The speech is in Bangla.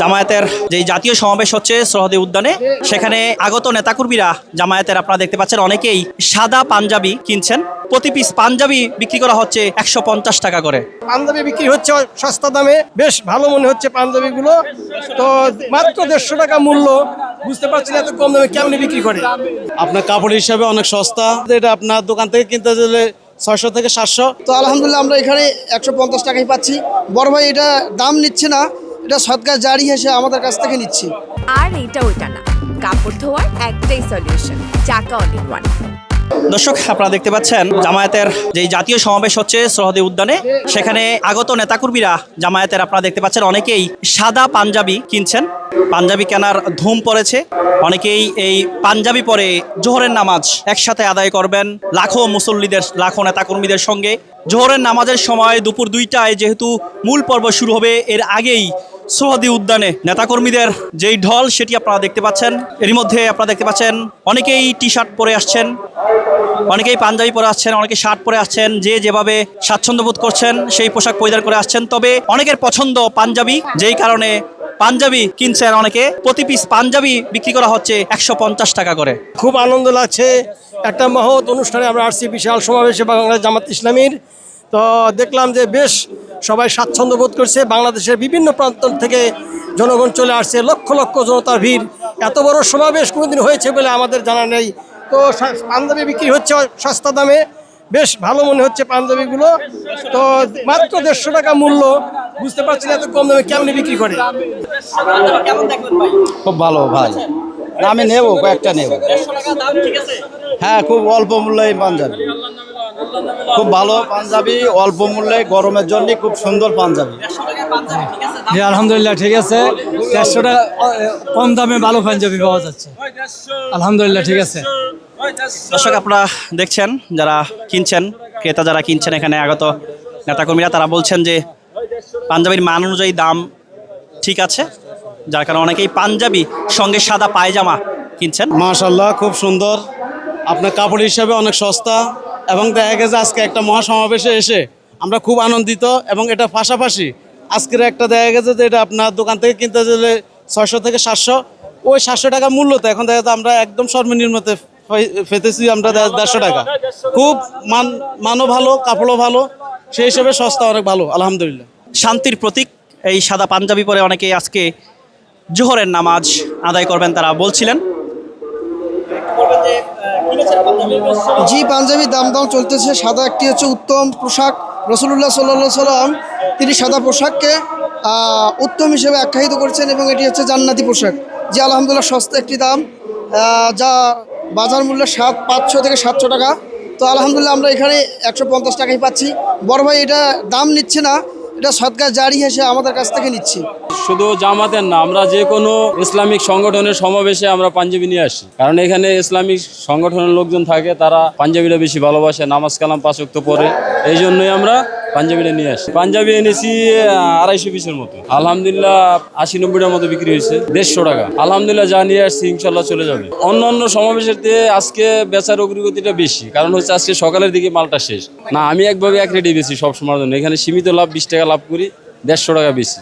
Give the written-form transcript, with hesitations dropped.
জামায়াতের যে জাতীয় সমাবেশ হচ্ছে সোহরাওয়ার্দী উদ্যানে, সেখানে আগত নেতাকর্মীরা জামায়াতের আপনারা দেখতে পাচ্ছেন অনেকেই সাদা পাঞ্জাবি কিনছেন। প্রতি পিস পাঞ্জাবি বিক্রি করা হচ্ছে 150 টাকা করে। পাঞ্জাবি বিক্রি হচ্ছে সস্তা দামে, বেশ ভালো মনে হচ্ছে পাঞ্জাবিগুলো। তো মাত্র 150 টাকা মূল্য, বুঝতে পারছি না এত কম দামে কেমনি বিক্রি করে। আপনার কাপড় হিসাবে অনেক সস্তা, এটা আপনার দোকান থেকে কিনতে গেলে 600 থেকে 700। তো আলহামদুলিল্লাহ আমরা এখানে 150 টাকায় পাচ্ছি। বড় ভাই এটা দাম নিচ্ছে না, এটা সদকা জারি এসে আমাদের কাছ থেকে নিচ্ছি। আর এটা ওইটা না, কাপড় ধোয়ার একটাই সলিউশন, চাকা অল ইন ওয়ান। দর্শক আপনারা দেখতে পাচ্ছেন জামায়াতের যে জাতীয় সমাবেশ হচ্ছে সোহরাওয়ার্দী উদ্যানে, সেখানে আগত নেতাকর্মীরা জামায়াতের আপনারা দেখতে পাচ্ছেন অনেকেই সাদা পাঞ্জাবি কিনছেন। পাঞ্জাবি কেনার ধুম পড়েছে। অনেকেই এই পাঞ্জাবি পরে জোহরের নামাজ একসাথে আদায় করবেন লাখো মুসল্লিদের, লাখো নেতাকর্মীদের সঙ্গে। জোহরের নামাজের সময় দুপুর 2টায় যেহেতু মূল পর্ব শুরু হবে, এর আগেই সোহরাওয়ার্দী উদ্যানে নেতাকর্মীদের যেই ঢল সেটি আপনারা দেখতে পাচ্ছেন। এর মধ্যে আপনারা দেখতে পাচ্ছেন অনেকেই টি শার্ট পরে আসছেন, অনেকেই পাঞ্জাবি পরে আসছেন, অনেকে শার্ট পরে আসছেন। যে যেভাবে স্বাচ্ছন্দ্য বোধ করছেন সেই পোশাক পরিধান করে আসছেন। তবে অনেকের পছন্দ পাঞ্জাবি, যেই কারণে পাঞ্জাবি কিনছেন অনেকে। প্রতি পিস পাঞ্জাবি বিক্রি করা হচ্ছে 150 টাকা করে। খুব আনন্দ লাগছে, একটা মহৎ অনুষ্ঠানে আমরা আসছি, বিশাল সমাবেশে বাংলাদেশ জামাত ইসলামীর। তো দেখলাম যে বেশ সবাই স্বাচ্ছন্দ্য বোধ করছে। বাংলাদেশের বিভিন্ন প্রান্ত থেকে জনগণ চলে আসছে, লক্ষ লক্ষ জনতার ভিড়। এত বড় সমাবেশ কোনোদিন হয়েছে বলে আমাদের জানা নেই। তো পাঞ্জাবি বিক্রি হচ্ছে সস্তা দামে, বেশ ভালো মনে হচ্ছে পাঞ্জাবিগুলো। তো মাত্র 150 টাকা মূল্য, বুঝতে পারছি না এত কম দামে কেমনি বিক্রি করে। খুব ভালো ভাই, আমি নেব, কয়েকটা নেব। হ্যাঁ, খুব অল্প মূল্যে পাঞ্জাবি, খুব ভালো পাঞ্জাবি, অল্প মূল্যে, গরমের জন্য খুব সুন্দর পাঞ্জাবি। জি আলহামদুলিল্লাহ, ঠিক আছে। 150 টাকা কম দামে ভালো পাঞ্জাবি পাওয়া যাচ্ছে, আলহামদুলিল্লাহ ঠিক আছে। দর্শক আপনারা দেখছেন যারা কিনছেন, ক্রেতা যারা কিনছেন, এখানে আগত নেতাকর্মীরা তারা বলছেন যে পাঞ্জাবির মান অনুযায়ী দাম ঠিক আছে, যার কারণে অনেকেই পাঞ্জাবি সঙ্গে সাদা পায়জামা কিনছেন। মাশাআল্লাহ, খুব সুন্দর। আপনার কাপড় হিসাবে অনেক সস্তা, এবং দেখা গেছে আজকে একটা মহাসমাবেশে এসে আমরা খুব আনন্দিত। এবং এটা পাশাপাশি আজকের একটা দেখা গেছে যে এটা আপনার দোকান থেকে কিনতে গেলে 600 থেকে 700, ওই 700 টাকা মূল্য। তো এখন দেখা যাচ্ছে আমরা একদম সর্বনিম্নতে পেতেছি আমরা 150 টাকা। খুব মানও ভালো, কাপড়ও ভালো, সেই হিসেবে সস্তা, অনেক ভালো আলহামদুলিল্লাহ। শান্তির প্রতীক এই সাদা পাঞ্জাবি পরে অনেকেই আজকে জোহরের নামাজ আদায় করবেন তারা বলছিলেন। জি, পাঞ্জাবির দাম চলতেছে। সাদা একটি হচ্ছে উত্তম পোশাক। রাসূলুল্লাহ সাল্লাল্লাহু আলাইহি সাল্লাম তিনি সাদা পোশাককে উত্তম হিসেবে আখ্যায়িত করেছেন, এবং এটি হচ্ছে জান্নাতি পোশাক। যে আলহামদুলিল্লাহ সস্তা একটি দাম, যা বাজার মূল্য 500 থেকে 700 টাকা। তো আলহামদুলিল্লাহ আমরা এখানে 150 টাকায় পাচ্ছি। বড় ভাই এটা দাম নিচ্ছে না, এটা সদকা জারি এসে আমাদের কাছ থেকে নিচ্ছি। শুধু জামাতের না, আমরা যে কোনো ইসলামিক সংগঠনের সমাবেশে আমরা পাঞ্জাবি নিয়ে আসি, কারণ এখানে ইসলামিক সংগঠনের লোকজন থাকে, তারা পাঞ্জাবিটা বেশি ভালোবাসে, নামাজ কালাম 5 ওয়াক্ত পড়ে, এই জন্যই আমরা পাঞ্জাবিটা নিয়ে আসি। পাঞ্জাবি এনেছি 250 পিসের মতো, আলহামদুলিল্লাহ 80-90টার মতো বিক্রি হয়েছে 150 টাকা। আলহামদুলিল্লাহ যা নিয়ে আসছি ইনশাল্লাহ চলে যাবে। অন্য অন্য সমাবেশের দিয়ে আজকে বেচার অগ্রগতিটা বেশি, কারণ হচ্ছে আজকে সকালের দিকে মালটা শেষ না। আমি একভাবে এক রেডি বেশি সব সময়ের জন্য, এখানে সীমিত লাভ 20 টাকা লাভ করি, 150 টাকা বেশি।